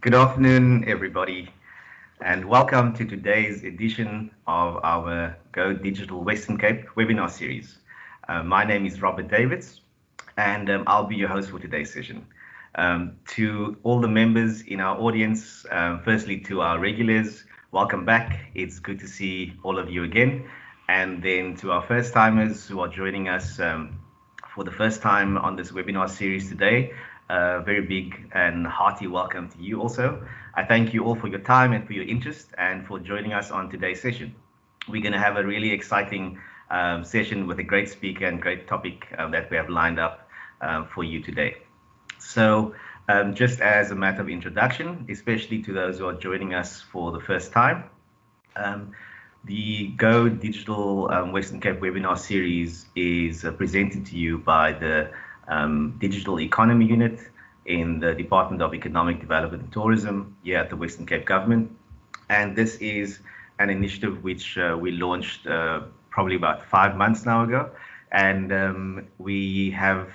Good afternoon, everybody, and welcome to today's edition of our Go Digital Western Cape webinar series. My name is Robert Davids, and I'll be your host for today's session. To all the members in our audience, firstly to our regulars, welcome back. It's good to see all of you again. And then to our first timers who are joining us for the first time on this webinar series today, very big and hearty welcome to you also. I thank you all for your time and for your interest and for joining us on today's session. We're going to have a really exciting session with a great speaker and great topic that we have lined up for you today. So just as a matter of introduction, especially to those who are joining us for the first time, the Go Digital Western Cape webinar series is presented to you by the Digital Economy Unit in the Department of Economic Development and Tourism here at the Western Cape Government. And this is an initiative which we launched probably about 5 months now ago. And we have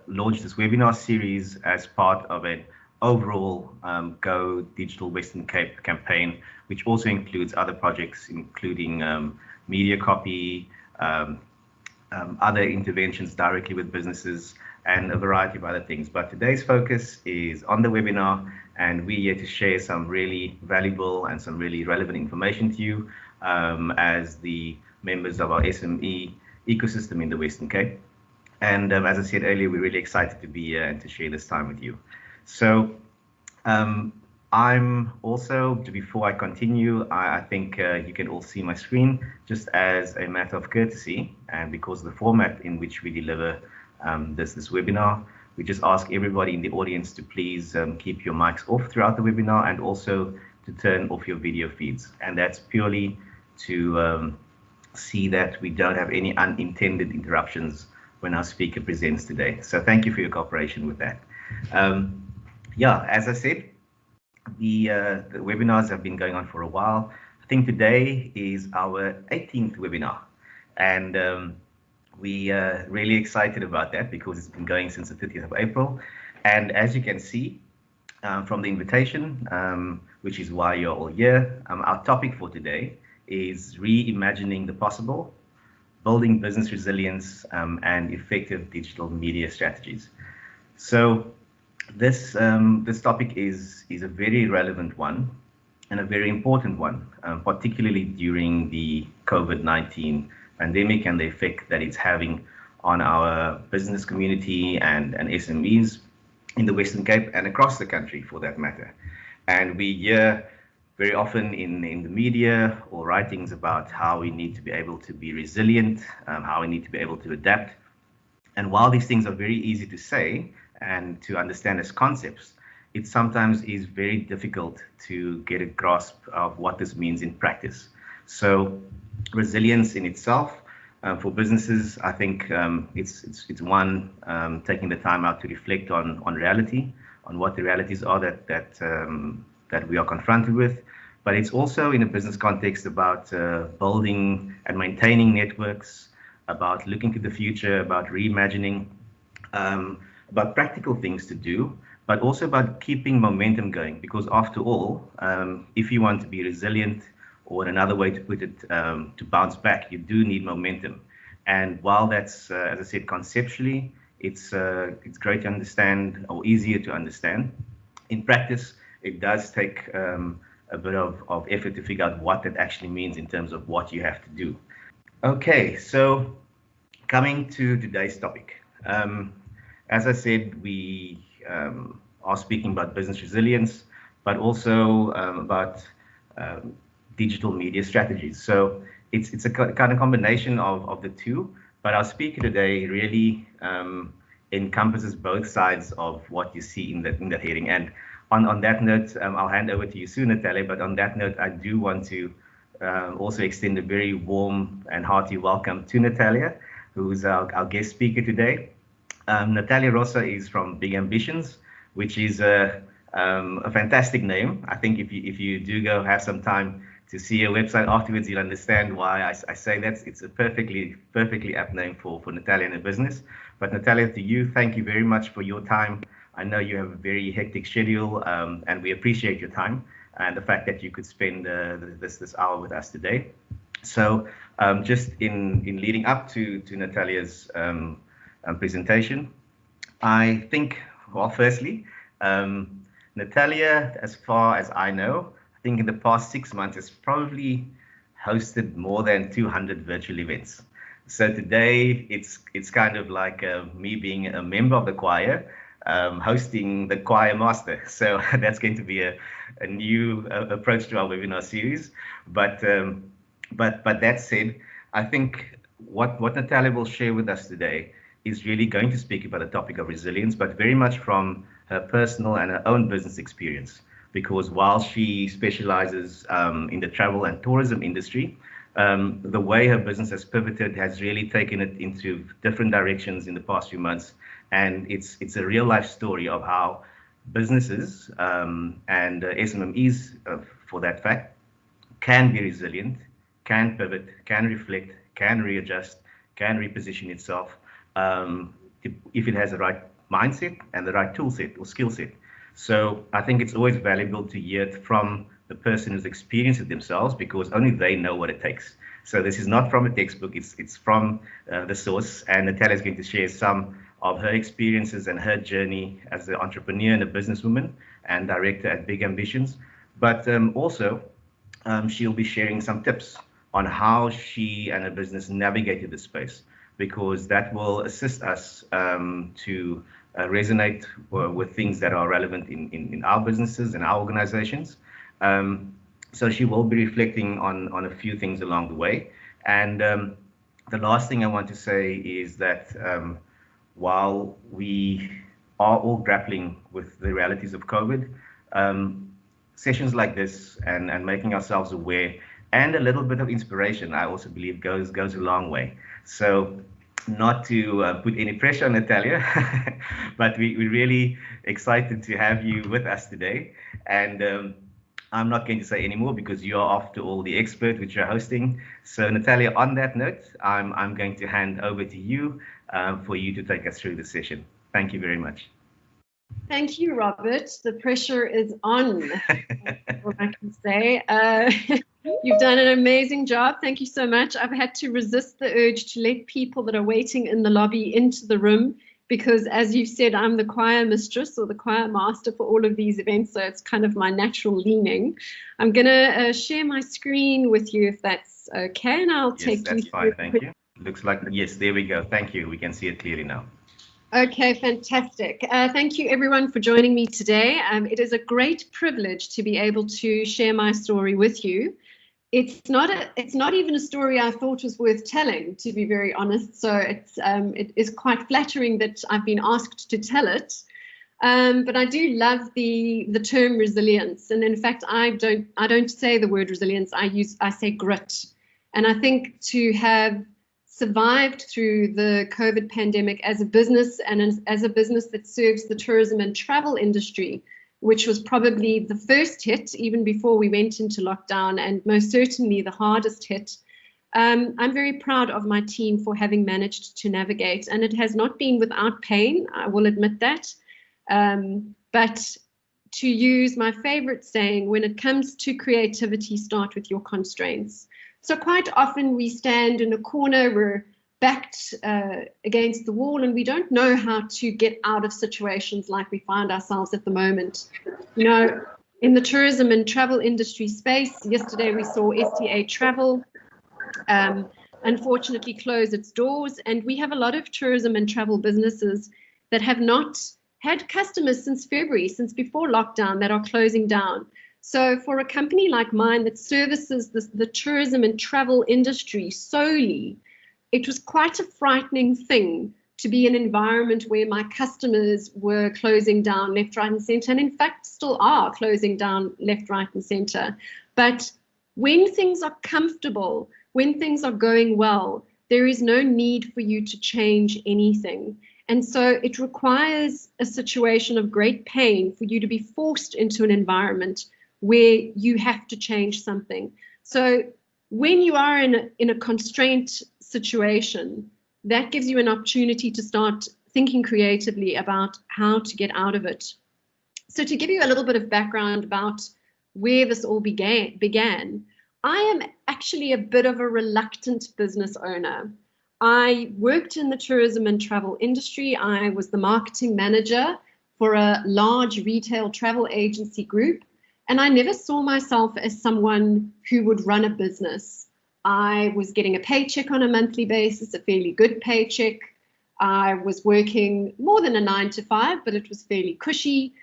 launched this webinar series as part of an overall Go Digital Western Cape campaign, which also includes other projects, including media copy, other interventions directly with businesses, and a variety of other things. But today's focus is on the webinar, and we're here to share some really valuable and some really relevant information to you as the members of our SME ecosystem in the Western Cape. And as I said earlier, we're really excited to be here and to share this time with you. So I'm also, before I continue, I think you can all see my screen. Just as a matter of courtesy, and because of the format in which we deliver this webinar, we just ask everybody in the audience to please keep your mics off throughout the webinar and also to turn off your video feeds. And that's purely to see that we don't have any unintended interruptions when our speaker presents today. So thank you for your cooperation with that. Yeah, as I said, the webinars have been going on for a while. I think today is our 18th webinar, and we are really excited about that because it's been going since the 30th of April. And as you can see from the invitation, which is why you're all here, our topic for today is reimagining the possible, building business resilience, and effective digital media strategies. So this topic is a very relevant one and a very important one, particularly during the COVID-19 pandemic and the effect that it's having on our business community and SMEs in the Western Cape and across the country for that matter. And we hear very often in the media or writings about how we need to be able to be resilient, how we need to be able to adapt. And while these things are very easy to say and to understand as concepts, it sometimes is very difficult to get a grasp of what this means in practice. So resilience in itself for businesses, I think it's one taking the time out to reflect on reality, on what the realities are that we are confronted with. But it's also in a business context about building and maintaining networks, about looking to the future, about reimagining, about practical things to do, but also about keeping momentum going. Because after all, if you want to be resilient, or another way to put it, to bounce back, you do need momentum. And while that's, as I said, conceptually, it's great to understand, or easier to understand. In practice, it does take a bit of effort to figure out what that actually means in terms of what you have to do. Okay, so coming to today's topic. As I said, we are speaking about business resilience, but also about digital media strategies. So it's a kind of combination of the two, but our speaker today really encompasses both sides of what you see in that hearing. And on that note, I'll hand over to you soon, Natalia, but on that note, I do want to also extend a very warm and hearty welcome to Natalia, who's our guest speaker today. Natalia Rosa is from Big Ambitions, which is a fantastic name. I think if you do go have some time to see her website afterwards, you'll understand why I say that. It's a perfectly apt name for Natalia and her business. But Natalia, to you, thank you very much for your time. I know you have a very hectic schedule, and we appreciate your time and the fact that you could spend this hour with us today. So just in leading up to Natalia's presentation, I think, well, firstly, Natalia, as far as I know, I think in the past 6 months has probably hosted more than 200 virtual events. So today it's kind of like me being a member of the choir, hosting the choir master. So that's going to be a new approach to our webinar series. But that said, I think what Natalia will share with us today is really going to speak about the topic of resilience, but very much from her personal and her own business experience. Because while she specializes in the travel and tourism industry, the way her business has pivoted has really taken it into different directions in the past few months. And it's a real life story of how businesses and SMMEs, for that fact, can be resilient, can pivot, can reflect, can readjust, can reposition itself if it has the right mindset and the right tool set or skill set. So I think it's always valuable to hear it from the person who's experienced it themselves, because only they know what it takes. So this is not from a textbook, it's from the source. And Natalia is going to share some of her experiences and her journey as an entrepreneur and a businesswoman and director at Big Ambitions. But also, she'll be sharing some tips on how she and her business navigated this space, because that will assist us to resonate with things that are relevant in our businesses and our organizations. So she will be reflecting on a few things along the way. And the last thing I want to say is that while we are all grappling with the realities of COVID, sessions like this and making ourselves aware and a little bit of inspiration, I also believe goes a long way. So not to put any pressure on Natalia, but we're really excited to have you with us today. And I'm not going to say any more because you are, after all, the expert which you're hosting. So Natalia, on that note, I'm going to hand over to you for you to take us through the session. Thank you very much. Thank you, Robert. The pressure is on, what I can say. You've done an amazing job. Thank you so much. I've had to resist the urge to let people that are waiting in the lobby into the room, because as you've said, I'm the choir mistress or the choir master for all of these events, so it's kind of my natural leaning. I'm going to share my screen with you if that's okay, and I'll take you. Yes, that's fine. Thank you. Looks like, yes, there we go. Thank you. We can see it clearly now. Okay, fantastic. Thank you everyone for joining me today. It is a great privilege to be able to share my story with you. It's not even a story I thought was worth telling, to be very honest. So it is quite flattering that I've been asked to tell it. But I do love the term resilience, and in fact, I don't say the word resilience. I say grit, and I think to have survived through the COVID pandemic as a business, and as a business that serves the tourism and travel industry, which was probably the first hit even before we went into lockdown, and most certainly the hardest hit. I'm very proud of my team for having managed to navigate, and it has not been without pain, I will admit that. But to use my favorite saying, when it comes to creativity, start with your constraints. So quite often we stand in a corner, we're backed against the wall, and we don't know how to get out of situations like we find ourselves at the moment. You know, in the tourism and travel industry space, yesterday we saw STA Travel unfortunately close its doors, and we have a lot of tourism and travel businesses that have not had customers since February, since before lockdown, that are closing down. So for a company like mine that services the tourism and travel industry solely, it was quite a frightening thing to be in an environment where my customers were closing down left, right, and center, and in fact still are closing down left, right, and center. But when things are comfortable, when things are going well, there is no need for you to change anything. And so it requires a situation of great pain for you to be forced into an environment where you have to change something. So when you are in a constraint situation, that gives you an opportunity to start thinking creatively about how to get out of it. So to give you a little bit of background about where this all began, I am actually a bit of a reluctant business owner. I worked in the tourism and travel industry. I was the marketing manager for a large retail travel agency group, and I never saw myself as someone who would run a business. I was getting a paycheck on a monthly basis, a fairly good paycheck. I was working more than a 9 to 5, but it was fairly cushy.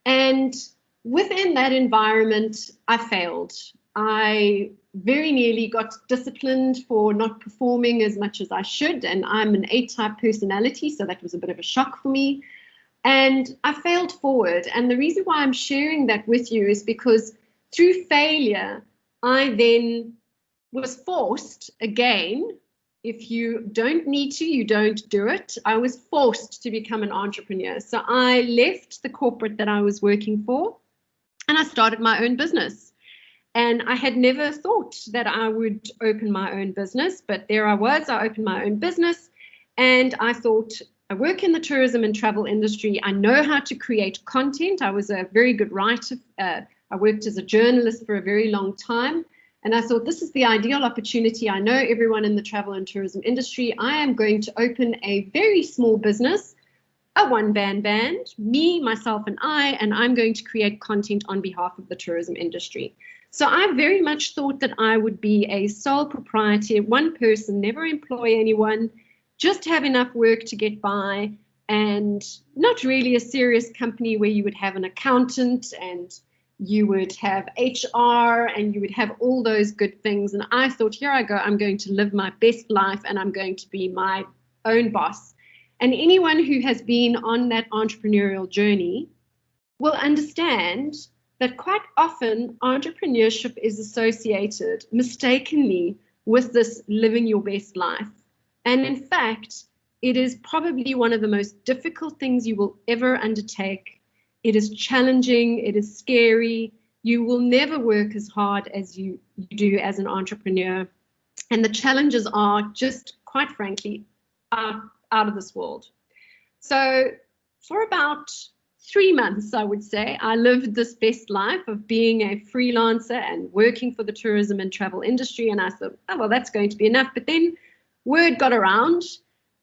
And within that environment, I failed. I very nearly got disciplined for not performing as much as I should. And I'm an A-type personality, so that was a bit of a shock for me. And I failed forward. And the reason why I'm sharing that with you is because through failure, I then was forced again. If you don't need to, you don't do it. I was forced to become an entrepreneur. So I left the corporate that I was working for and I started my own business. And I had never thought that I would open my own business, but there I was. I opened my own business and I thought, I work in the tourism and travel industry. I know how to create content. I was a very good writer. I worked as a journalist for a very long time. And I thought, this is the ideal opportunity. I know everyone in the travel and tourism industry. I am going to open a very small business, a one-man band, me, myself, and I'm going to create content on behalf of the tourism industry. So I very much thought that I would be a sole proprietor, one person, never employ anyone, just have enough work to get by, and not really a serious company where you would have an accountant and you would have HR and you would have all those good things. And I thought, here I go, I'm going to live my best life and I'm going to be my own boss. And anyone who has been on that entrepreneurial journey will understand that quite often entrepreneurship is associated mistakenly with this living your best life. And in fact, it is probably one of the most difficult things you will ever undertake. It is challenging, it is scary. You will never work as hard as you do as an entrepreneur. And the challenges are just, quite frankly, out of this world. So for about 3 months, I would say, I lived this best life of being a freelancer and working for the tourism and travel industry. And I thought, oh, well, that's going to be enough. But then word got around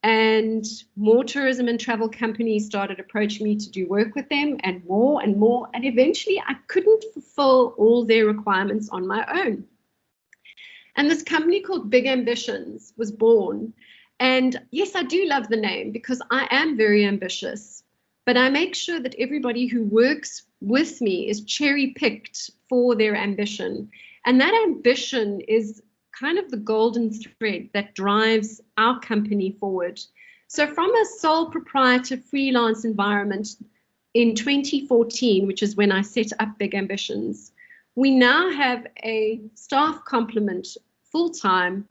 and more tourism and travel companies started approaching me to do work with them, and more and more. And eventually I couldn't fulfill all their requirements on my own. And this company called Big Ambitions was born. And yes, I do love the name because I am very ambitious, but I make sure that everybody who works with me is cherry-picked for their ambition. And that ambition is kind of the golden thread that drives our company forward. So from a sole proprietor freelance environment in 2014, which is when I set up Big Ambitions, we now have a staff complement full-time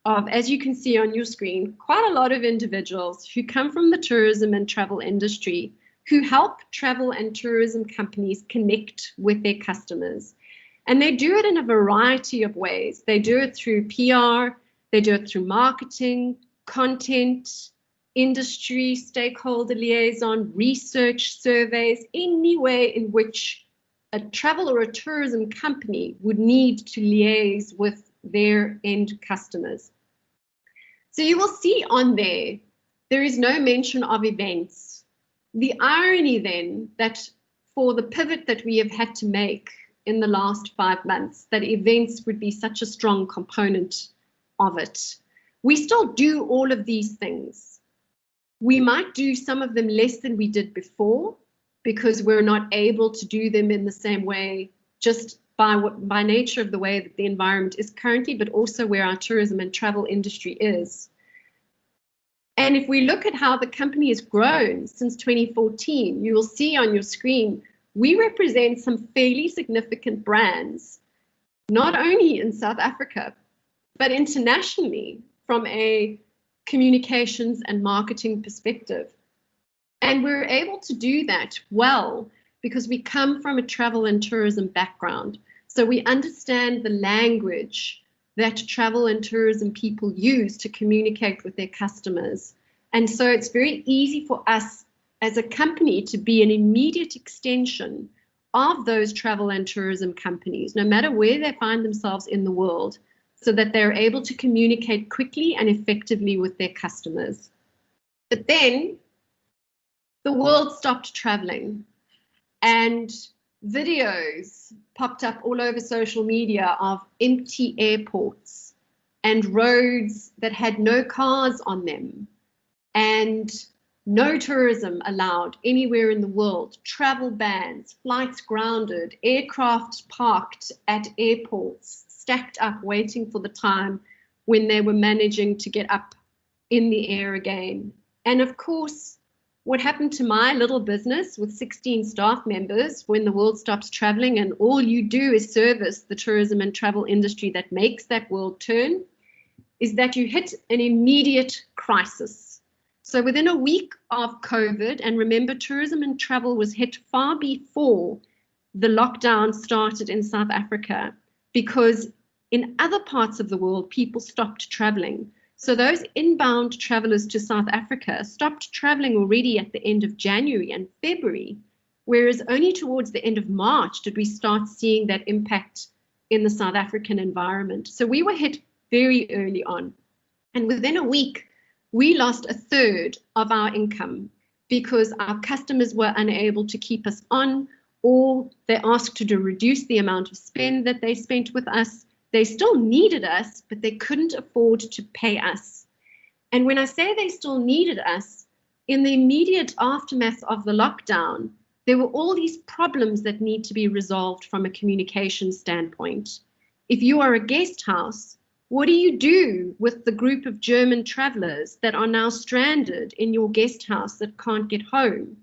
of, as you can see on your screen, quite a lot of individuals who come from the tourism and travel industry, who help travel and tourism companies connect with their customers. And they do it in a variety of ways. They do it through PR, they do it through marketing, content, industry, stakeholder liaison, research, surveys, any way in which a travel or a tourism company would need to liaise with their end customers. So you will see on there is no mention of events. The irony then that for the pivot that we have had to make in the last 5 months, that events would be such a strong component of it. We still do all of these things. We might do some of them less than we did before because we're not able to do them in the same way, just by nature of the way that the environment is currently, but also where our tourism and travel industry is. And if we look at how the company has grown since 2014, you will see on your screen, we represent some fairly significant brands, not only in South Africa, but internationally from a communications and marketing perspective. And we're able to do that well because we come from a travel and tourism background. So we understand the language that travel and tourism people use to communicate with their customers. And so it's very easy for us as a company to be an immediate extension of those travel and tourism companies, no matter where they find themselves in the world, so that they're able to communicate quickly and effectively with their customers. But then the world stopped traveling, and videos popped up all over social media of empty airports and roads that had no cars on them, and no tourism allowed anywhere in the world, travel bans, flights grounded, aircraft parked at airports, stacked up waiting for the time when they were managing to get up in the air again. And of course, what happened to my little business with 16 staff members when the world stops traveling and all you do is service the tourism and travel industry that makes that world turn, is that you hit an immediate crisis. So within a week of COVID, and remember, tourism and travel was hit far before the lockdown started in South Africa, because in other parts of the world, people stopped traveling. So those inbound travelers to South Africa stopped traveling already at the end of January and February, whereas only towards the end of March did we start seeing that impact in the South African environment. So we were hit very early on. And within a week, we lost a third of our income because our customers were unable to keep us on, or they asked to reduce the amount of spend that they spent with us. They still needed us, but they couldn't afford to pay us. And when I say they still needed us, in the immediate aftermath of the lockdown, there were all these problems that need to be resolved from a communication standpoint. If you are a guest house, what do you do with the group of German travelers that are now stranded in your guest house that can't get home?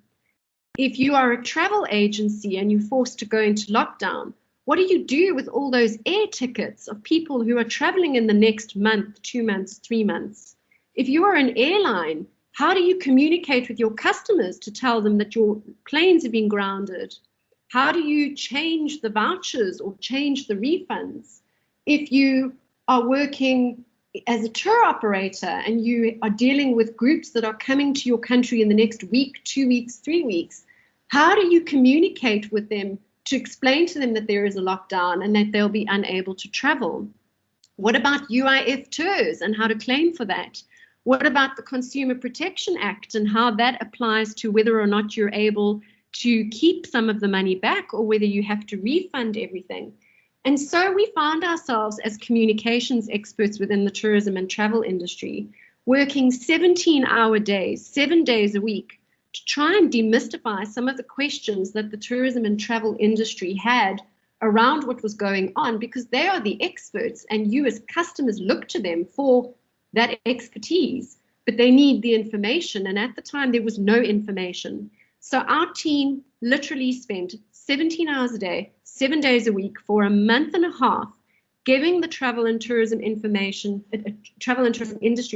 If you are a travel agency and you're forced to go into lockdown, what do you do with all those air tickets of people who are traveling in the next month, 2 months, 3 months? If you are an airline, how do you communicate with your customers to tell them that your planes have been grounded? How do you change the vouchers or change the refunds? If you are working as a tour operator and you are dealing with groups that are coming to your country in the next week, 2 weeks, 3 weeks, how do you communicate with them to explain to them that there is a lockdown and that they'll be unable to travel? What about UIF tours and how to claim for that? What about the Consumer Protection Act and how that applies to whether or not you're able to keep some of the money back or whether you have to refund everything? And so we found ourselves as communications experts within the tourism and travel industry, working 17-hour days, 7 days a week, to try and demystify some of the questions that the tourism and travel industry had around what was going on, because they are the experts and you as customers look to them for that expertise, but they need the information. And at the time, there was no information. So our team literally spent 17 hours a day, 7 days a week for a month and a half, giving the travel and tourism industry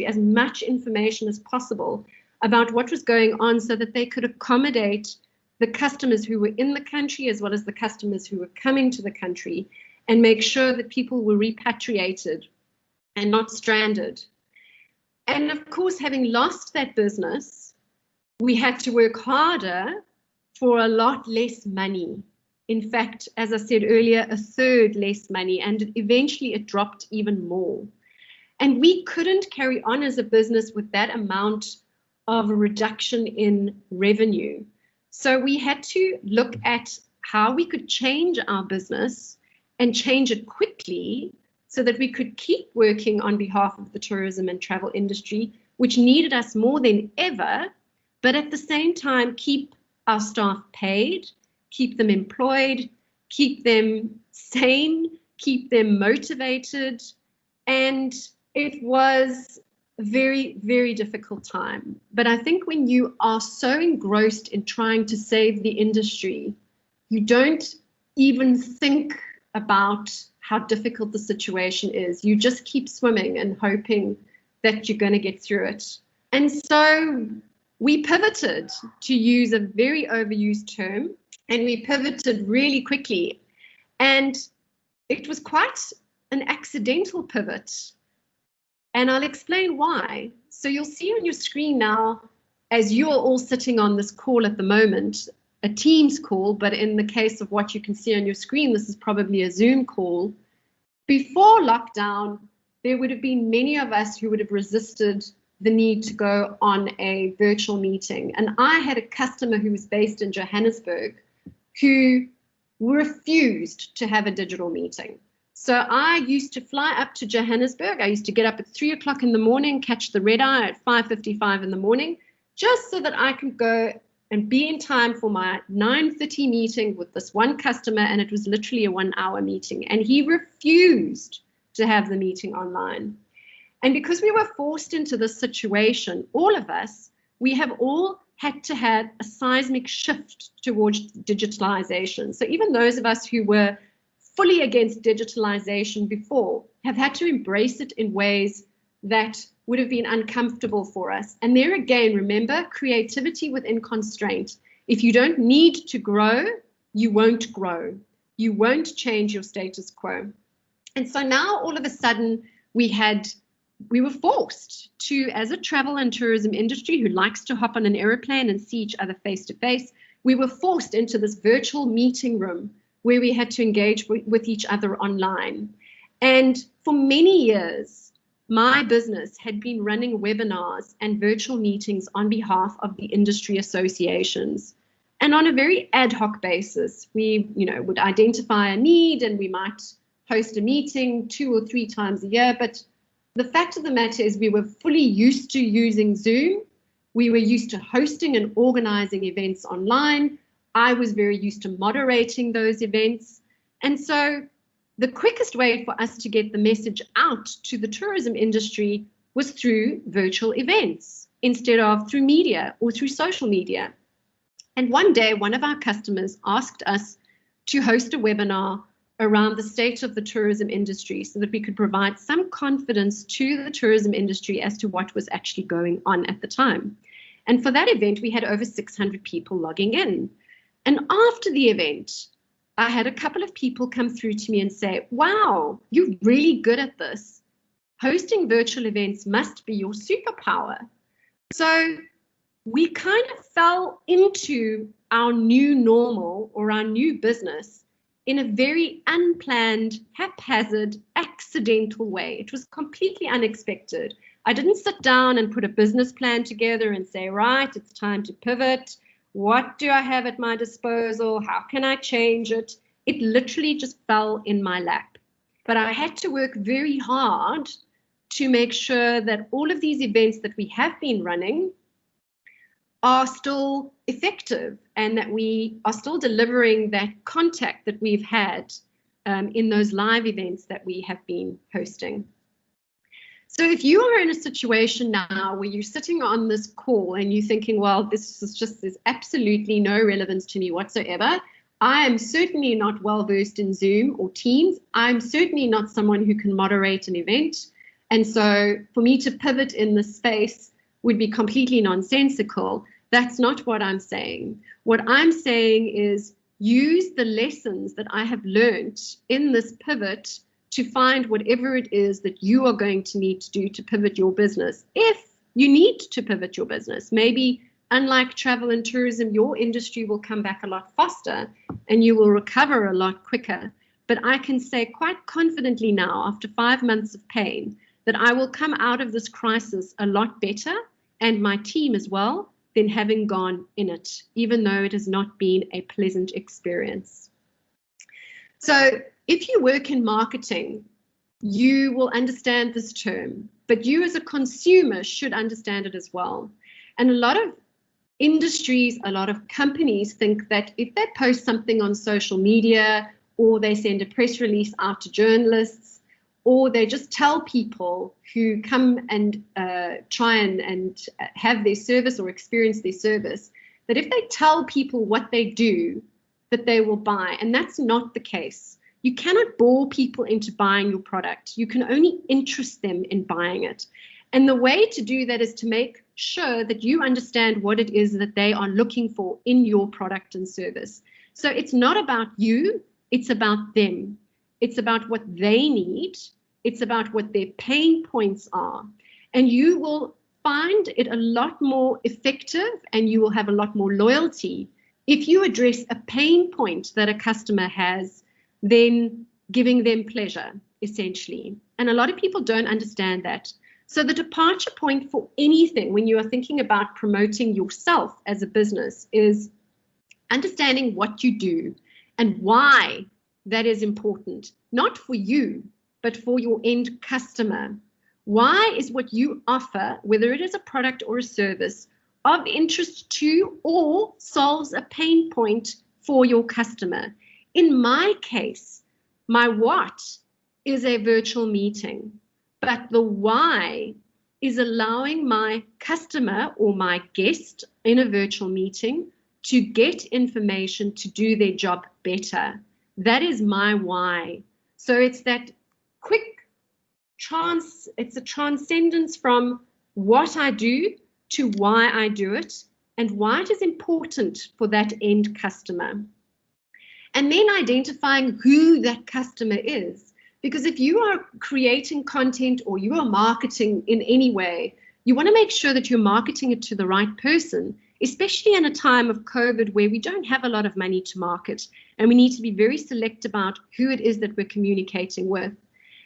as much information as possible about what was going on so that they could accommodate the customers who were in the country as well as the customers who were coming to the country, and make sure that people were repatriated and not stranded. And of course, having lost that business, we had to work harder for a lot less money. In fact, as I said earlier, a third less money, and eventually it dropped even more. And we couldn't carry on as a business with that amount of a reduction in revenue. So we had to look at how we could change our business and change it quickly so that we could keep working on behalf of the tourism and travel industry, which needed us more than ever, but at the same time keep our staff paid, keep them employed, keep them sane, keep them motivated. And it was a very, very difficult time. But I think when you are so engrossed in trying to save the industry, you don't even think about how difficult the situation is. You just keep swimming and hoping that you're going to get through it. And so we pivoted, to use a very overused term, and we pivoted really quickly. And it was quite an accidental pivot, and I'll explain why. So you'll see on your screen now, as you are all sitting on this call at the moment, a Teams call, but in the case of what you can see on your screen, this is probably a Zoom call. Before lockdown, there would have been many of us who would have resisted the need to go on a virtual meeting. And I had a customer who was based in Johannesburg who refused to have a digital meeting. So I used to fly up to Johannesburg. I used to get up at 3 o'clock in the morning, catch the red eye at 5:55 in the morning, just so that I could go and be in time for my 9:30 meeting with this one customer. And it was literally a 1-hour meeting. And he refused to have the meeting online. And because we were forced into this situation, all of us, we have all had to have a seismic shift towards digitalization. So even those of us who were fully against digitalization before have had to embrace it in ways that would have been uncomfortable for us. And there again, remember, creativity within constraint. If you don't need to grow, you won't grow. You won't change your status quo. And so now all of a sudden we were forced to, as a travel and tourism industry who likes to hop on an airplane and see each other face to face, we were forced into this virtual meeting room where we had to engage with each other online. And for many years, my business had been running webinars and virtual meetings on behalf of the industry associations. And on a very ad hoc basis, we would identify a need and we might host a meeting 2 or 3 times a year. But the fact of the matter is we were fully used to using Zoom. We were used to hosting and organizing events online. I was very used to moderating those events. And so the quickest way for us to get the message out to the tourism industry was through virtual events instead of through media or through social media. And one day, one of our customers asked us to host a webinar around the state of the tourism industry so that we could provide some confidence to the tourism industry as to what was actually going on at the time. And for that event, we had over 600 people logging in. And after the event, I had a couple of people come through to me and say, wow, you're really good at this. Hosting virtual events must be your superpower. So we kind of fell into our new normal or our new business in a very unplanned, haphazard, accidental way. It was completely unexpected. I didn't sit down and put a business plan together and say, right, it's time to pivot. What do I have at my disposal? How can I change it? It literally just fell in my lap. But I had to work very hard to make sure that all of these events that we have been running are still effective and that we are still delivering that contact that we've had in those live events that we have been hosting. So if you are in a situation now where you're sitting on this call and you're thinking, well, there's absolutely no relevance to me whatsoever. I am certainly not well versed in Zoom or Teams. I'm certainly not someone who can moderate an event. And so for me to pivot in this space would be completely nonsensical. That's not what I'm saying. What I'm saying is use the lessons that I have learned in this pivot to find whatever it is that you are going to need to do to pivot your business. If you need to pivot your business, maybe unlike travel and tourism, your industry will come back a lot faster and you will recover a lot quicker. But I can say quite confidently now, after 5 months of pain, that I will come out of this crisis a lot better, and my team as well, than having gone in it, even though it has not been a pleasant experience. So if you work in marketing, you will understand this term, but you as a consumer should understand it as well. And a lot of industries, a lot of companies think that if they post something on social media or they send a press release out to journalists, or they just tell people who come and try and have their service or experience their service, that if they tell people what they do, that they will buy. And that's not the case. You cannot bore people into buying your product. You can only interest them in buying it. And the way to do that is to make sure that you understand what it is that they are looking for in your product and service. So it's not about you, it's about them. It's about what they need. It's about what their pain points are. And you will find it a lot more effective, and you will have a lot more loyalty if you address a pain point that a customer has than giving them pleasure, essentially. And a lot of people don't understand that. So the departure point for anything when you are thinking about promoting yourself as a business is understanding what you do and why that is important, not for you, but for your end customer. Why is what you offer, whether it is a product or a service, of interest to or solves a pain point for your customer? In my case, my what is a virtual meeting, but the why is allowing my customer or my guest in a virtual meeting to get information to do their job better. That is my why. So it's that quick it's a transcendence from what I do to why I do it and why it is important for that end customer. And then identifying who that customer is. Because if you are creating content or you are marketing in any way, you want to make sure that you're marketing it to the right person, especially in a time of COVID where we don't have a lot of money to market, and we need to be very select about who it is that we're communicating with.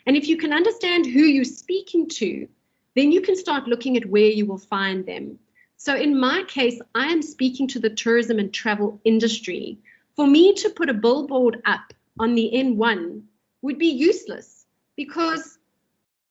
And if you can understand who you're speaking to, then you can start looking at where you will find them. So in my case, I am speaking to the tourism and travel industry. For me to put a billboard up on the N1 would be useless because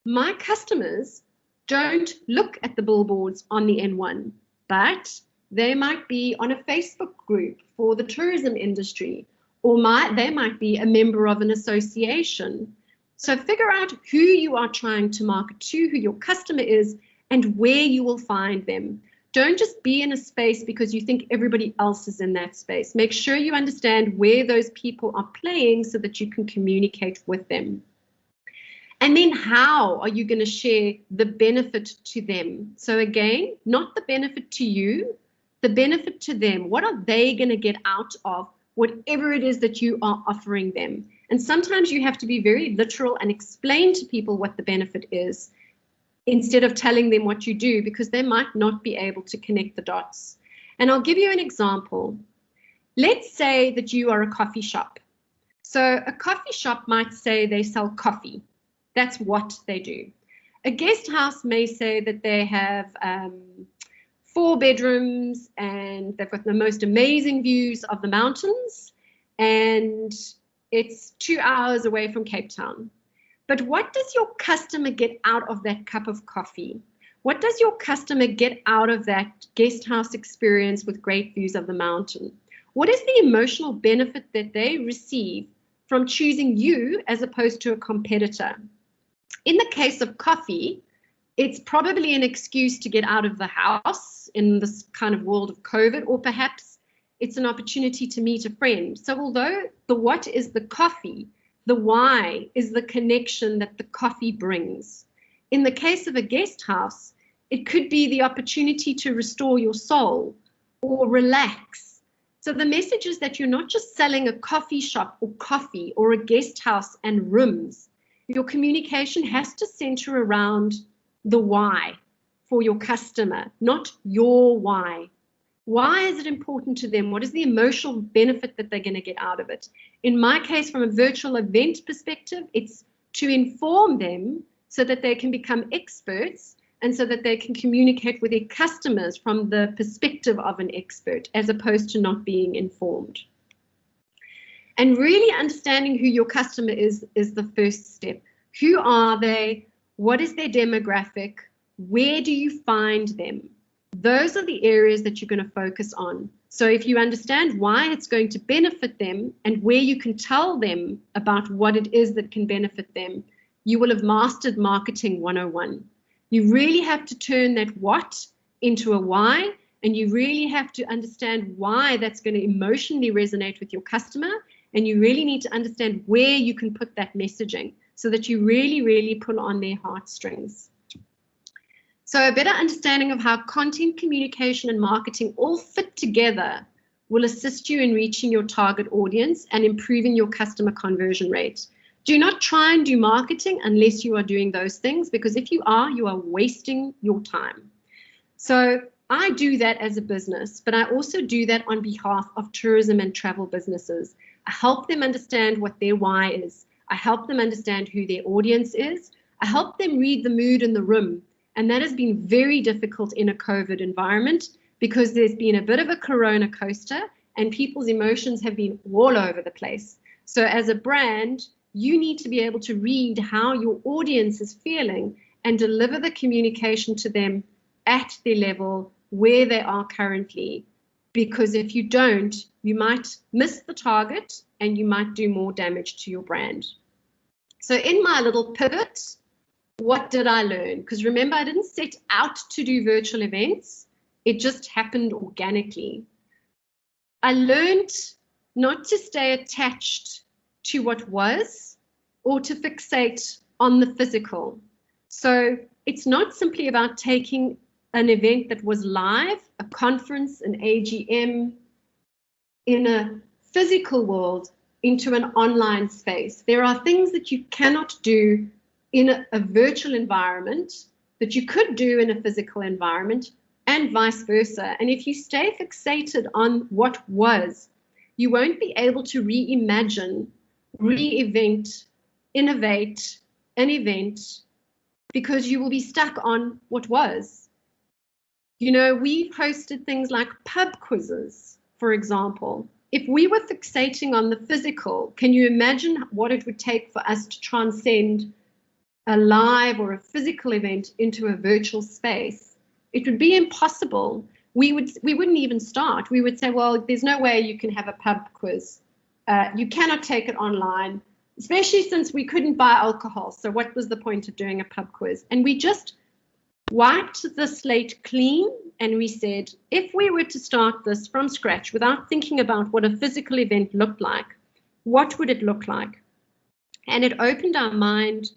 my customers don't look at the billboards on the N1, but they might be on a Facebook group for the tourism industry, or they might be a member of an association. So figure out who you are trying to market to, who your customer is, and where you will find them. Don't just be in a space because you think everybody else is in that space. Make sure you understand where those people are playing so that you can communicate with them. And then how are you going to share the benefit to them? So again, not the benefit to you, the benefit to them. What are they going to get out of whatever it is that you are offering them? And sometimes you have to be very literal and explain to people what the benefit is instead of telling them what you do, because they might not be able to connect the dots. And I'll give you an example. Let's say that you are a coffee shop. So a coffee shop might say they sell coffee. That's what they do. A guest house may say that they have 4 bedrooms and they've got the most amazing views of the mountains, and it's 2 hours away from Cape Town. But what does your customer get out of that cup of coffee? What does your customer get out of that guest house experience with great views of the mountain? What is the emotional benefit that they receive from choosing you as opposed to a competitor? In the case of coffee, it's probably an excuse to get out of the house in this kind of world of COVID, or perhaps it's an opportunity to meet a friend. So although the what is the coffee, the why is the connection that the coffee brings. In the case of a guest house, it could be the opportunity to restore your soul or relax. So the message is that you're not just selling a coffee shop or coffee or a guest house and rooms. Your communication has to center around the why for your customer, not your why. Why is it important to them? What is the emotional benefit that they're going to get out of it? In my case, from a virtual event perspective, it's to inform them so that they can become experts and so that they can communicate with their customers from the perspective of an expert as opposed to not being informed. And really understanding who your customer is the first step. Who are they? What is their demographic? Where do you find them? Those are the areas that you're going to focus on. So if you understand why it's going to benefit them and where you can tell them about what it is that can benefit them, you will have mastered marketing 101. You really have to turn that what into a why, and you really have to understand why that's going to emotionally resonate with your customer, and you really need to understand where you can put that messaging so that you really, really pull on their heartstrings. So a better understanding of how content, communication, and marketing all fit together will assist you in reaching your target audience and improving your customer conversion rate. Do not try and do marketing unless you are doing those things, because if you are wasting your time. So I do that as a business, but I also do that on behalf of tourism and travel businesses. I help them understand what their why is. I help them understand who their audience is. I help them read the mood in the room. And that has been very difficult in a COVID environment, because there's been a bit of a corona coaster and people's emotions have been all over the place. So as a brand, you need to be able to read how your audience is feeling and deliver the communication to them at their level where they are currently. Because if you don't, you might miss the target and you might do more damage to your brand. So in my little pivot, what did I learn? Because remember, I didn't set out to do virtual events. It just happened organically. I learned not to stay attached to what was or to fixate on the physical. So it's not simply about taking an event that was live, a conference, an AGM, in a physical world into an online space. There are things that you cannot do in a virtual environment that you could do in a physical environment, and vice versa. And if you stay fixated on what was, you won't be able to reimagine, re-event, innovate an event, because you will be stuck on what was. You know, we've hosted things like pub quizzes, for example. If we were fixating on the physical, can you imagine what it would take for us to transcend a live or a physical event into a virtual space? It would be impossible. We wouldn't even start. We would say, well, there's no way you can have a pub quiz. You cannot take it online, especially since we couldn't buy alcohol. So what was the point of doing a pub quiz? And we just wiped the slate clean, and we said, if we were to start this from scratch without thinking about what a physical event looked like, what would it look like? And it opened our mind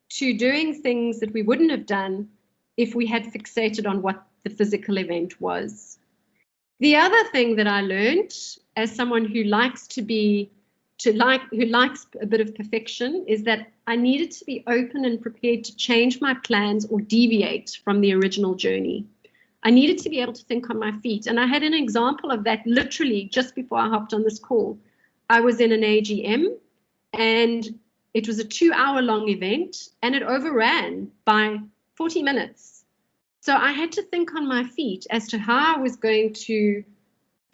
to doing things that we wouldn't have done if we had fixated on what the physical event was. The other thing that I learned, as someone who likes a bit of perfection, is that I needed to be open and prepared to change my plans or deviate from the original journey. I needed to be able to think on my feet. And I had an example of that literally just before I hopped on this call. I was in an AGM, and it was a 2-hour-long event, and it overran by 40 minutes. So I had to think on my feet as to how I was going to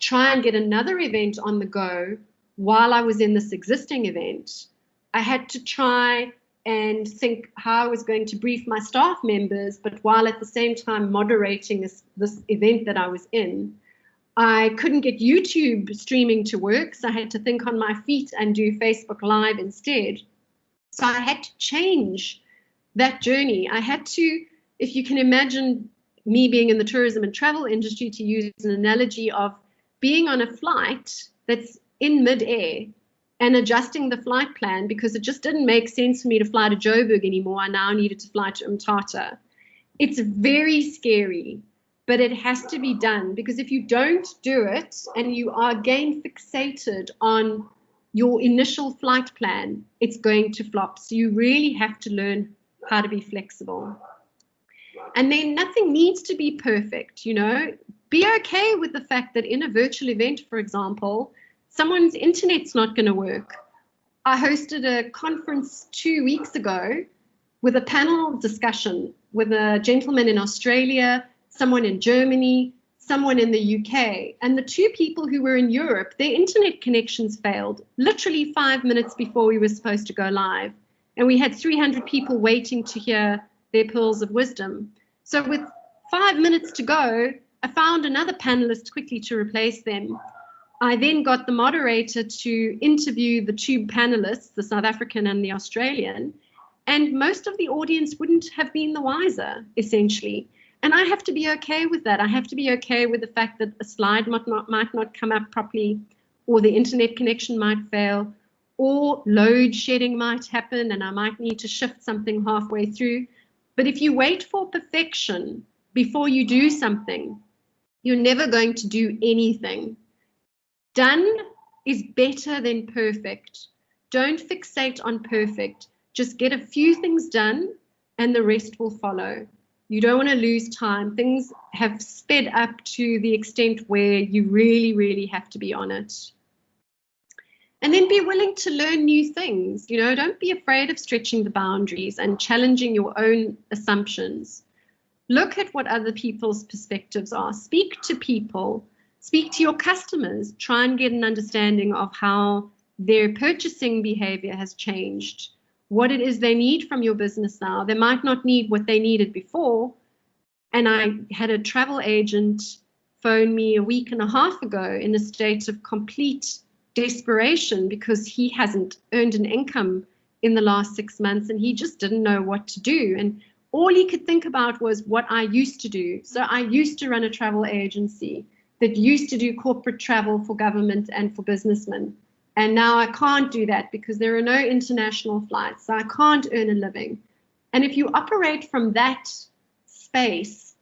try and get another event on the go while I was in this existing event. I had to try and think how I was going to brief my staff members, but while at the same time moderating this event that I was in. I couldn't get YouTube streaming to work, so I had to think on my feet and do Facebook Live instead. So I had to change that journey. I had to, if you can imagine me being in the tourism and travel industry, to use an analogy of being on a flight that's in midair and adjusting the flight plan because it just didn't make sense for me to fly to Joburg anymore. I now needed to fly to Umtata. It's very scary, but it has to be done, because if you don't do it and you are again fixated on your initial flight plan, it's going to flop. So you really have to learn how to be flexible. And then nothing needs to be perfect, you know. Be okay with the fact that in a virtual event, for example, someone's internet's not going to work. I hosted a conference 2 weeks ago with a panel discussion with a gentleman in Australia, someone in Germany, someone in the UK. And the two people who were in Europe, their internet connections failed literally 5 minutes before we were supposed to go live. And we had 300 people waiting to hear their pearls of wisdom. So with 5 minutes to go, I found another panelist quickly to replace them. I then got the moderator to interview the two panelists, the South African and the Australian, and most of the audience wouldn't have been the wiser, essentially. And I have to be okay with that. I have to be okay with the fact that a slide might not come up properly, or the internet connection might fail, or load shedding might happen and I might need to shift something halfway through. But if you wait for perfection before you do something, you're never going to do anything. Done is better than perfect. Don't fixate on perfect. Just get a few things done and the rest will follow. You don't want to lose time. Things have sped up to the extent where you really, really have to be on it. And then be willing to learn new things. You know, don't be afraid of stretching the boundaries and challenging your own assumptions. Look at what other people's perspectives are. Speak to people. Speak to your customers. Try and get an understanding of how their purchasing behavior has changed, what it is they need from your business now. They might not need what they needed before. And I had a travel agent phone me a week and a half ago in a state of complete desperation because he hasn't earned an income in the last 6 months and he just didn't know what to do. And all he could think about was what I used to do. So I used to run a travel agency that used to do corporate travel for government and for businessmen. And now I can't do that because there are no international flights. So I can't earn a living. And if you operate from that space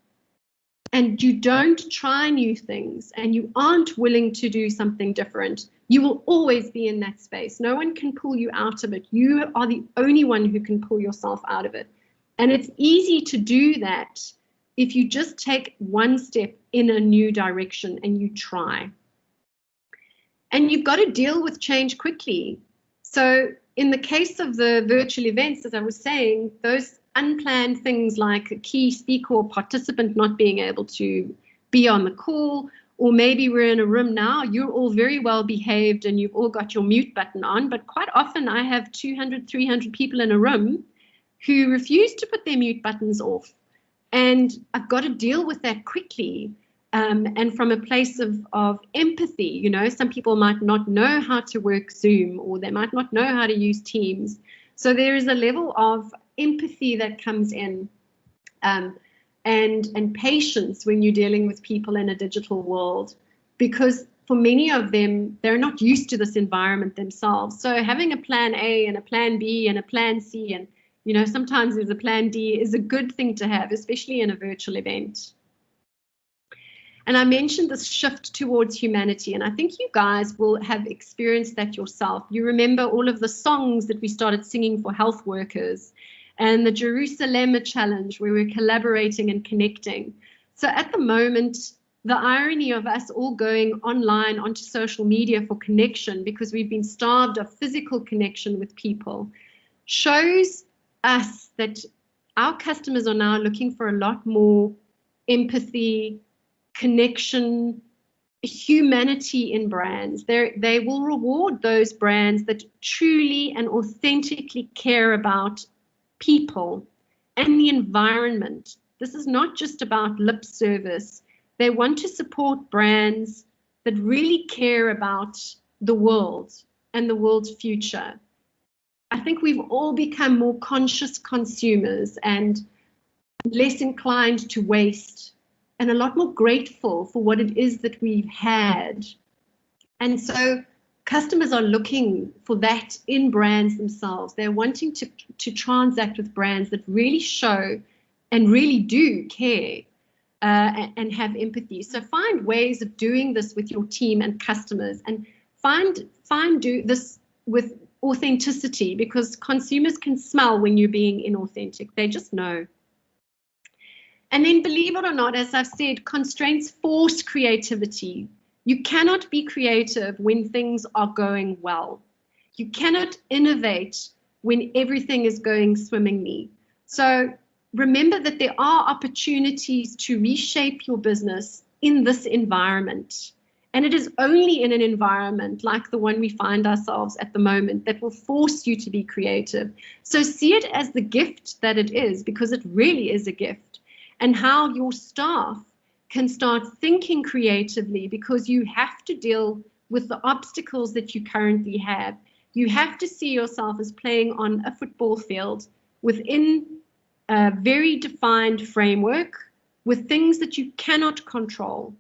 and you don't try new things and you aren't willing to do something different, you will always be in that space. No one can pull you out of it. You are the only one who can pull yourself out of it. And it's easy to do that if you just take one step in a new direction and you try. And you've got to deal with change quickly. So in the case of the virtual events, as I was saying, those unplanned things like a key speaker or participant not being able to be on the call, or maybe we're in a room now, you're all very well behaved and you've all got your mute button on, but quite often I have 200, 300 people in a room who refuse to put their mute buttons off. And I've got to deal with that quickly. And from a place of empathy, you know, some people might not know how to work Zoom or they might not know how to use Teams. So there is a level of empathy that comes in and patience when you're dealing with people in a digital world, because for many of them, they're not used to this environment themselves. So having a plan A and a plan B and a plan C and, you know, sometimes there's a plan D is a good thing to have, especially in a virtual event. And I mentioned this shift towards humanity, and I think you guys will have experienced that yourself. You remember all of the songs that we started singing for health workers and the Jerusalem challenge where we're collaborating and connecting. So at the moment, the irony of us all going online onto social media for connection because we've been starved of physical connection with people shows us that our customers are now looking for a lot more empathy, connection, humanity in brands. They will reward those brands that truly and authentically care about people and the environment. This is not just about lip service. They want to support brands that really care about the world and the world's future. I think we've all become more conscious consumers and less inclined to waste, and a lot more grateful for what it is that we've had. And so customers are looking for that in brands themselves. They're wanting to transact with brands that really show and really do care and have empathy. So find ways of doing this with your team and customers, and do this with authenticity, because consumers can smell when you're being inauthentic. They just know. And then, believe it or not, as I've said, constraints force creativity. You cannot be creative when things are going well. You cannot innovate when everything is going swimmingly. So remember that there are opportunities to reshape your business in this environment. And it is only in an environment like the one we find ourselves at the moment that will force you to be creative. So see it as the gift that it is, because it really is a gift. And how your staff can start thinking creatively, because you have to deal with the obstacles that you currently have. You have to see yourself as playing on a football field within a very defined framework with things that you cannot control.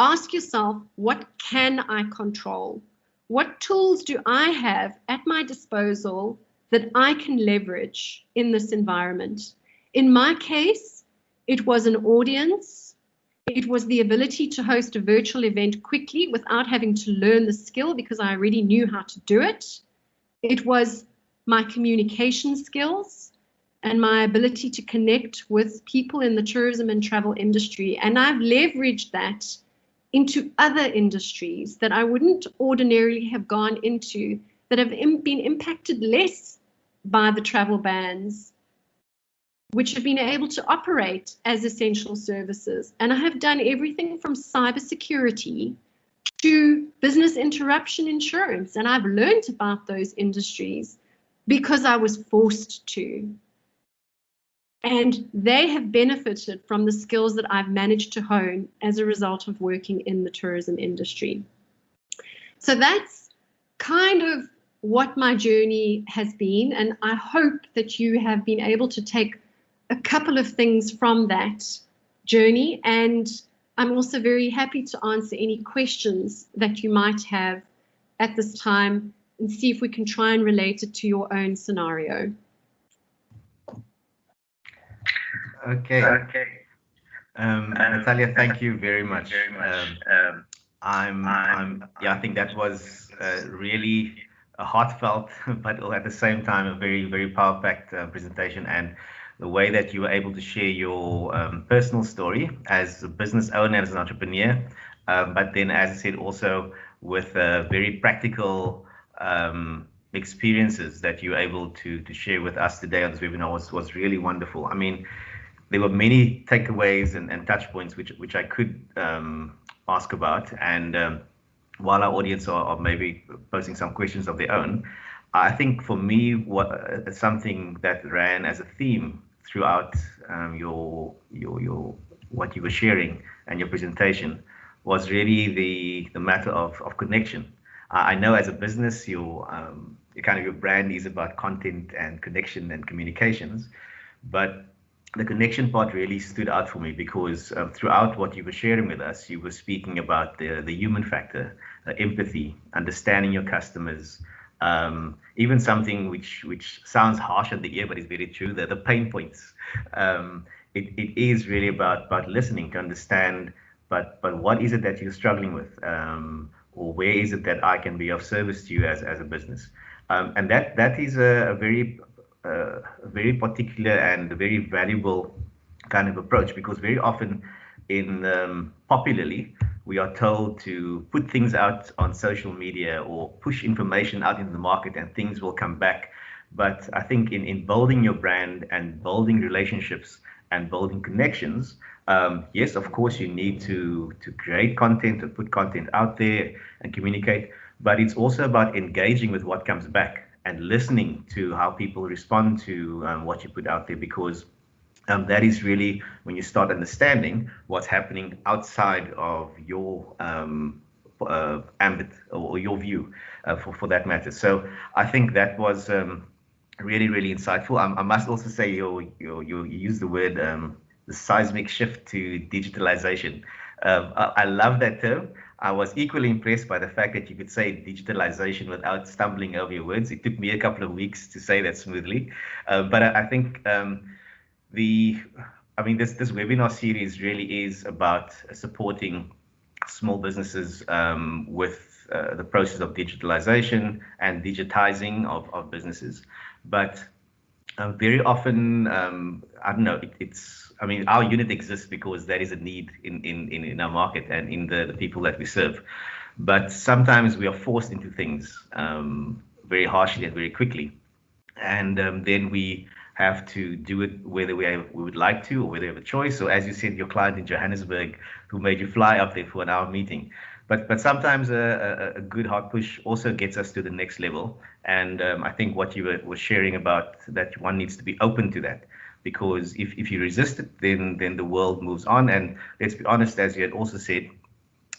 Ask yourself, what can I control? What tools do I have at my disposal that I can leverage in this environment? In my case, it was an audience. It was the ability to host a virtual event quickly without having to learn the skill, because I already knew how to do it. It was my communication skills and my ability to connect with people in the tourism and travel industry. And I've leveraged that into other industries that I wouldn't ordinarily have gone into, that have been impacted less by the travel bans, which have been able to operate as essential services. And I have done everything from cybersecurity to business interruption insurance. And I've learned about those industries because I was forced to. And they have benefited from the skills that I've managed to hone as a result of working in the tourism industry. So that's kind of what my journey has been. And I hope that you have been able to take a couple of things from that journey. And I'm also very happy to answer any questions that you might have at this time and see if we can try and relate it to your own scenario. Okay. Natalia, thank you very much. I think that was really a heartfelt, but at the same time a very, very power-packed presentation, and the way that you were able to share your personal story as a business owner, as an entrepreneur, but then, as I said, also with very practical experiences that you were able to share with us today on this webinar was really wonderful. I mean, there were many takeaways and touch points which I could ask about, and while our audience are maybe posing some questions of their own, I think for me, something that ran as a theme throughout your what you were sharing and your presentation was really the matter of connection. I know as a business, your brand is about content and connection and communications, but the connection part really stood out for me because throughout what you were sharing with us, you were speaking about the human factor, empathy, understanding your customers, even something which sounds harsh on the ear, but is very true, the pain points. It is really about listening to understand, but what is it that you're struggling with, or where is it that I can be of service to you as a business? And that is a very particular and very valuable kind of approach, because very often popularly we are told to put things out on social media or push information out into the market and things will come back. But I think in building your brand and building relationships and building connections, yes, of course you need to create content, to put content out there and communicate, but it's also about engaging with what comes back and listening to how people respond to what you put out there, because that is really when you start understanding what's happening outside of your ambit or your view, for that matter. So I think that was really, really insightful. I must also say you use the word the seismic shift to digitalization. I love that term. I was equally impressed by the fact that you could say digitalization without stumbling over your words. It took me a couple of weeks to say that smoothly, but I think this webinar series really is about supporting small businesses with the process of digitalization and digitising of businesses. But very often, I don't know, our unit exists because there is a need in our market and in the people that we serve. But sometimes we are forced into things very harshly and very quickly. And then we have to do it whether we would like to or whether we have a choice. So as you said, your client in Johannesburg who made you fly up there for an hour meeting. But sometimes a good hard push also gets us to the next level. And I think what you were sharing about, that one needs to be open to that. Because if you resist it, then the world moves on. And let's be honest, as you had also said,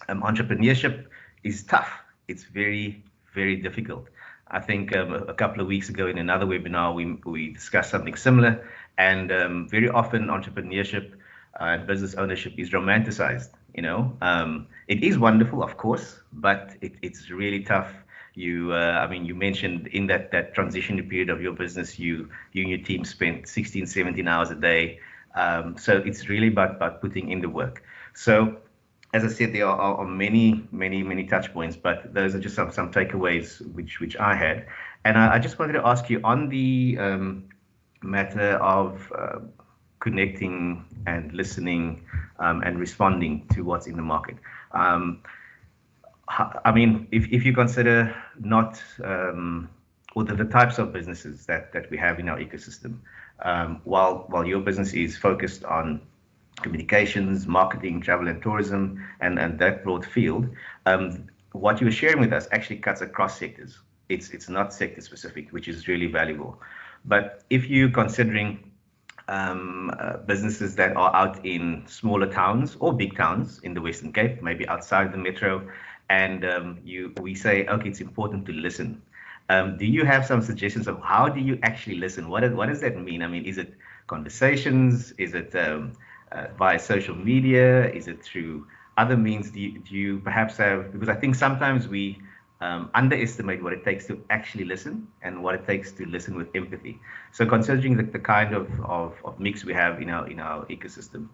entrepreneurship is tough. It's very, very difficult. I think a couple of weeks ago in another webinar, we discussed something similar. And very often entrepreneurship and business ownership is romanticized. It is wonderful, of course, but it's really tough. You mentioned in that transition period of your business, you and your team spent 16, 17 hours a day. So it's really about putting in the work. So as I said, there are many touch points, but those are just some takeaways which I had. And I just wanted to ask you on the matter of connecting and listening and responding to what's in the market. I mean, if you consider not or the types of businesses that we have in our ecosystem, while your business is focused on communications, marketing, travel and tourism, and that broad field, what you were sharing with us actually cuts across sectors. It's not sector specific, which is really valuable. But if you're considering businesses that are out in smaller towns or big towns in the Western Cape, maybe outside the metro, and we say, okay, it's important to listen. Do you have some suggestions of how do you actually listen? What does that mean? I mean, is it conversations? Is it via social media? Is it through other means? Do you perhaps have, because I think sometimes we underestimate what it takes to actually listen and what it takes to listen with empathy. So considering the kind of mix we have in our ecosystem,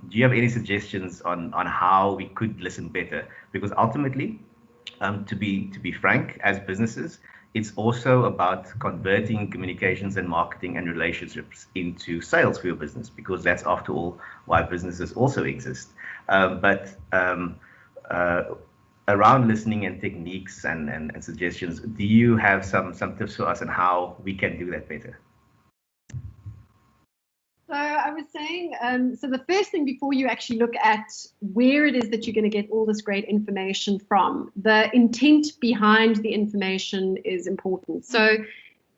do you have any suggestions on how we could listen better? Because ultimately, to be frank, as businesses, it's also about converting communications and marketing and relationships into sales for your business, because that's after all why businesses also exist. But around listening and techniques and suggestions, do you have some tips for us on how we can do that better? So I was saying, so the first thing before you actually look at where it is that you're going to get all this great information from, the intent behind the information is important. So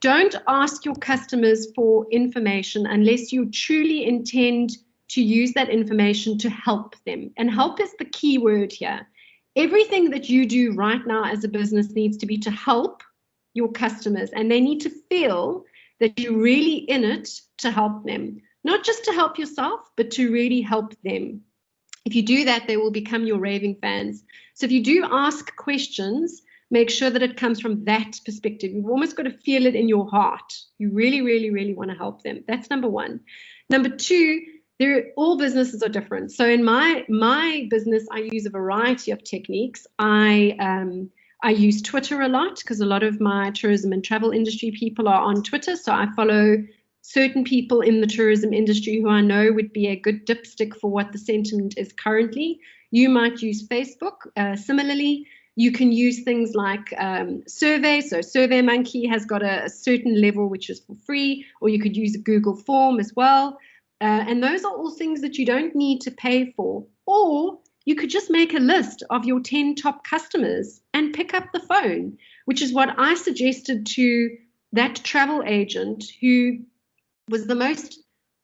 don't ask your customers for information unless you truly intend to use that information to help them. And help is the key word here. Everything that you do right now as a business needs to be to help your customers, and they need to feel that you're really in it to help them. Not just to help yourself, but to really help them. If you do that, they will become your raving fans. So if you do ask questions, make sure that it comes from that perspective. You've almost got to feel it in your heart. You really, really, really want to help them. That's number one. Number two, all businesses are different. So in my business, I use a variety of techniques. I use Twitter a lot because a lot of my tourism and travel industry people are on Twitter. So I follow certain people in the tourism industry who I know would be a good dipstick for what the sentiment is currently. You might use Facebook. Similarly, you can use things like surveys. So SurveyMonkey has got a certain level which is for free, or you could use a Google form as well. And those are all things that you don't need to pay for. Or you could just make a list of your 10 top customers and pick up the phone, which is what I suggested to that travel agent who was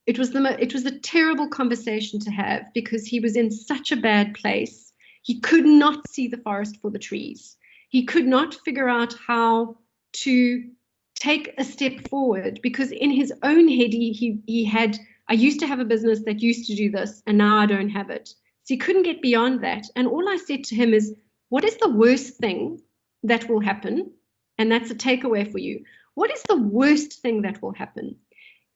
it was a terrible conversation to have, because he was in such a bad place. He could not see the forest for the trees. He could not figure out how to take a step forward, because in his own head he had, I used to have a business that used to do this and now I don't have it. So he couldn't get beyond that. And all I said to him is, what is the worst thing that will happen? And that's a takeaway for you. What is the worst thing that will happen?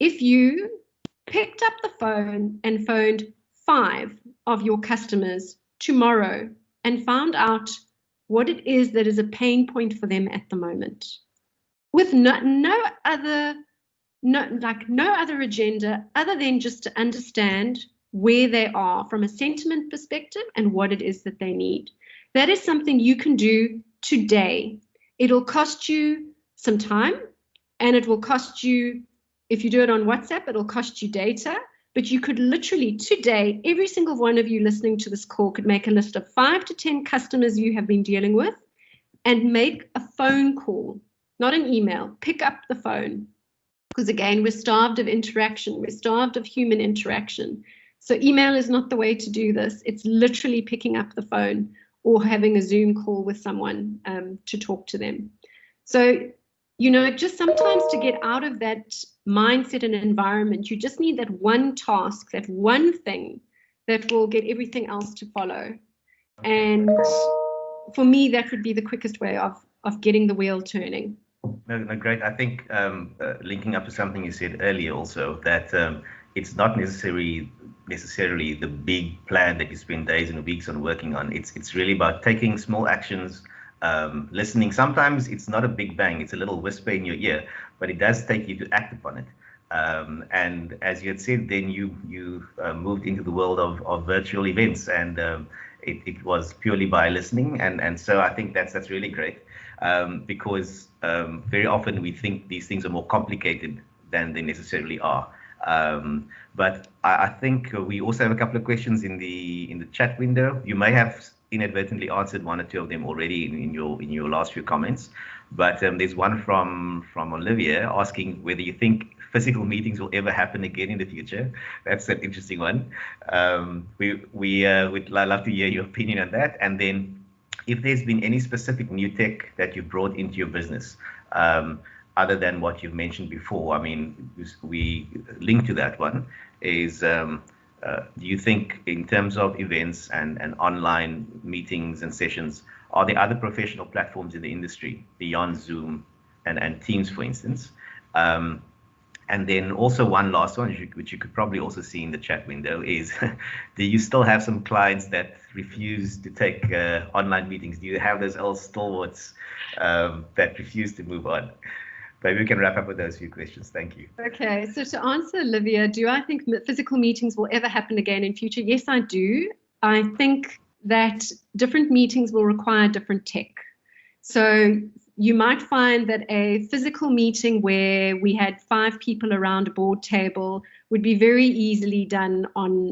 If you picked up the phone and phoned 5 of your customers tomorrow and found out what it is that is a pain point for them at the moment, with no other agenda other than just to understand where they are from a sentiment perspective and what it is that they need. That is something you can do today. It'll cost you some time, and it will cost you, if you do it on WhatsApp, it'll cost you data, but you could literally today, every single one of you listening to this call could make a list of 5 to 10 customers you have been dealing with and make a phone call, not an email. Pick up the phone, because again, we're starved of interaction. We're starved of human interaction. So email is not the way to do this. It's literally picking up the phone or having a Zoom call with someone to talk to them. So, just sometimes to get out of that mindset and environment, you just need that one task, that one thing that will get everything else to follow. And for me, that would be the quickest way of getting the wheel turning. No, great. I think linking up to something you said earlier also, that it's not necessarily necessarily the big plan that you spend days and weeks on working on. It's really about taking small actions, listening. Sometimes it's not a big bang, it's a little whisper in your ear, but it does take you to act upon it. And as you had said, then you moved into the world of virtual events, and it was purely by listening, and so I think that's really great, because very often we think these things are more complicated than they necessarily are. But I think we also have a couple of questions in the chat window. You may have inadvertently answered one or two of them already in your last few comments, but there's one from Olivia asking whether you think physical meetings will ever happen again in the future. That's an interesting one. We'd love to hear your opinion on that, and then if there's been any specific new tech that you brought into your business, other than what you've mentioned before. I mean, we link to that one is, do you think in terms of events and online meetings and sessions, are there other professional platforms in the industry beyond Zoom and Teams, for instance? And then also one last one, which you could probably also see in the chat window, is do you still have some clients that refuse to take online meetings? Do you have those old stalwarts that refuse to move on? Maybe we can wrap up with those few questions. Thank you. Okay, so to answer Olivia, do I think physical meetings will ever happen again in future? Yes, I do. I think that different meetings will require different tech. So you might find that a physical meeting where we had 5 people around a board table would be very easily done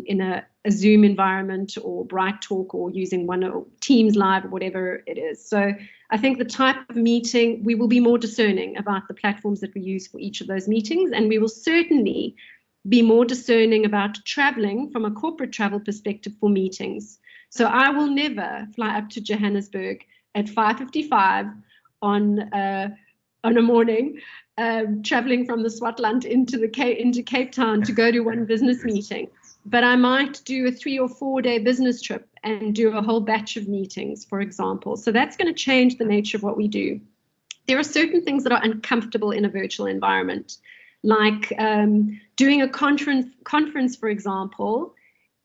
in a Zoom environment or Bright Talk or using one of Teams Live or whatever it is. So I think the type of meeting, we will be more discerning about the platforms that we use for each of those meetings, and we will certainly be more discerning about traveling from a corporate travel perspective for meetings. So I will never fly up to Johannesburg at 5:55 on a morning, traveling from the Swartland into Cape Town to go to one business meeting. But I might do a 3 or 4 day business trip and do a whole batch of meetings, for example. So that's going to change the nature of what we do. There are certain things that are uncomfortable in a virtual environment, like doing a conference, for example,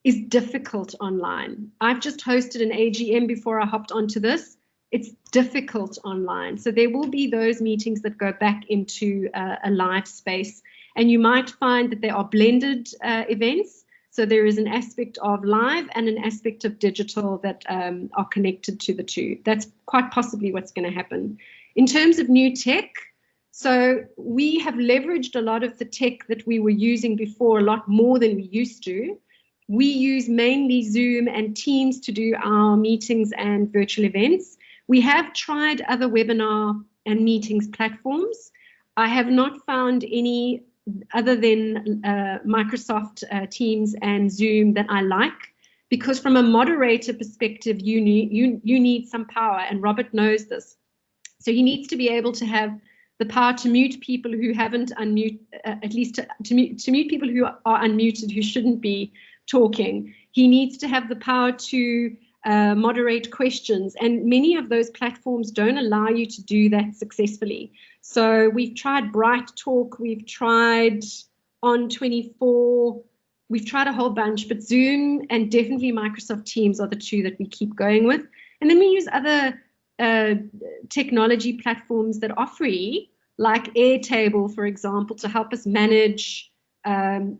is difficult online. I've just hosted an AGM before I hopped onto this. It's difficult online. So there will be those meetings that go back into a live space. And you might find that there are blended events. So there is an aspect of live and an aspect of digital that are connected to the two. That's quite possibly what's going to happen. In terms of new tech, so we have leveraged a lot of the tech that we were using before, a lot more than we used to. We use mainly Zoom and Teams to do our meetings and virtual events. We have tried other webinar and meetings platforms. I have not found any other than Microsoft Teams and Zoom that I like, because from a moderator perspective, you need some power, and Robert knows this. So he needs to be able to have the power to mute people who haven't unmute, at least to mute people who are unmuted, who shouldn't be talking. He needs to have the power to moderate questions, and many of those platforms don't allow you to do that successfully. So we've tried Bright Talk, we've tried On24, we've tried a whole bunch, but Zoom and definitely Microsoft Teams are the two that we keep going with. And then we use other technology platforms that are free, like Airtable, for example, to help us manage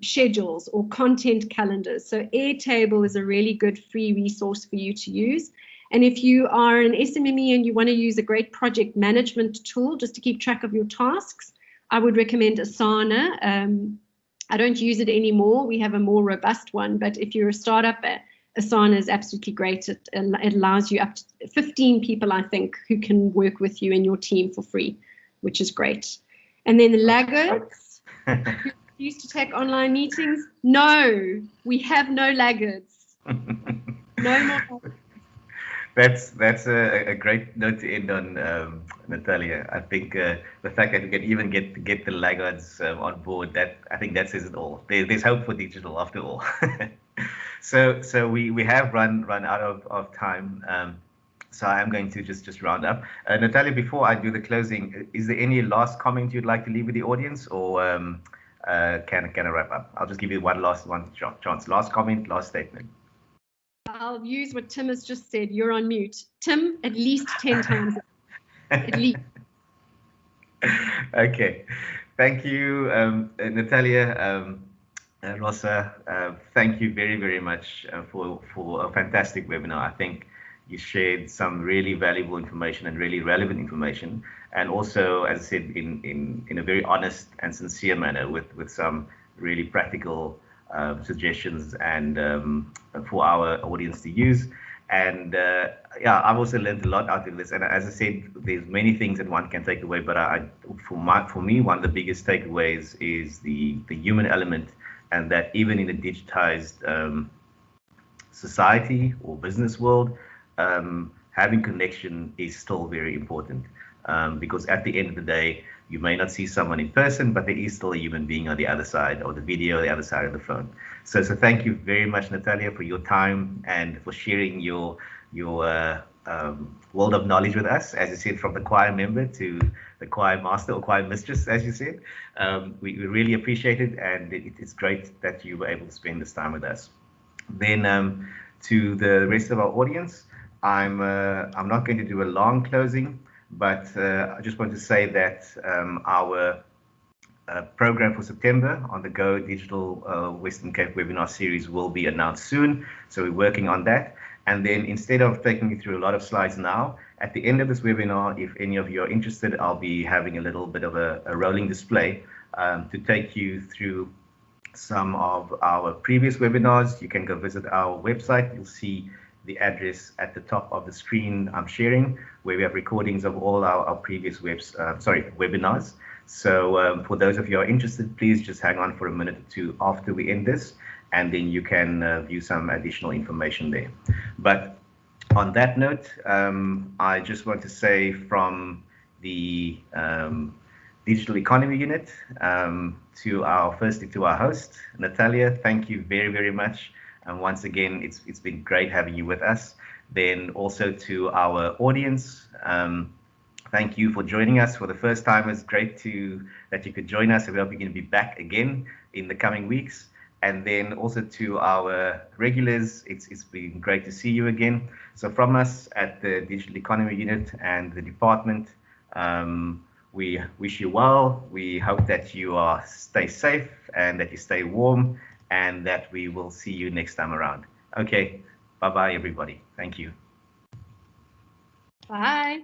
schedules or content calendars. So Airtable is a really good free resource for you to use. And if you are an SMME and you want to use a great project management tool just to keep track of your tasks, I would recommend Asana. I don't use it anymore. We have a more robust one, but if you're a startup, Asana is absolutely great. It allows you up to 15 people, I think, who can work with you and your team for free, which is great. And then the laggards who used to take online meetings. No, we have no laggards. No more. That's a great note to end on, Natalia. I think the fact that we can even get the laggards on board, I think that says it all. There's hope for digital after all. So we have run out of time. So I'm going to just round up. Natalia, before I do the closing, is there any last comment you'd like to leave with the audience, or can I wrap up? I'll just give you one chance. Last comment, last statement. I'll use what Tim has just said. You're on mute. Tim, at least 10 times. At least. Okay. Thank you, Natalia. Rosa, thank you very, very much for a fantastic webinar. I think you shared some really valuable information and really relevant information, and also, as I said, in a very honest and sincere manner, with some really practical suggestions and for our audience to use. And yeah, I've also learned a lot out of this. And as I said, there's many things that one can take away, but for me, one of the biggest takeaways is the human element, and that even in a digitized society or business world, having connection is still very important. Because at the end of the day, you may not see someone in person, but there is still a human being on the other side of the video, the other side of the phone. So thank you very much, Natalia, for your time and for sharing your world of knowledge with us. As you said, from the choir member to the choir master or choir mistress, as you said. We really appreciate it, and it's great that you were able to spend this time with us. Then to the rest of our audience, I'm not going to do a long closing, but I just want to say that our program for September on the Go Digital Western Cape webinar series will be announced soon. So we're working on that. And then instead of taking you through a lot of slides now, at the end of this webinar, if any of you are interested, I'll be having a little bit of a rolling display to take you through some of our previous webinars. You can go visit our website. You'll see the address at the top of the screen I'm sharing, where we have recordings of all our previous webinars. So for those of you who are interested, please just hang on for a minute or two after we end this, and then you can view some additional information there. But on that note, I just want to say from the Digital Economy Unit to our host, Natalia, thank you very, very much. And once again, it's been great having you with us. Then also to our audience, thank you for joining us for the first time. It's great that you could join us. We hope you're going to be back again in the coming weeks. And then also to our regulars, it's been great to see you again. So from us at the Digital Economy Unit and the department, we wish you well. We hope that you stay safe and that you stay warm, and that we will see you next time around. Okay, bye-bye, everybody. Thank you. Bye.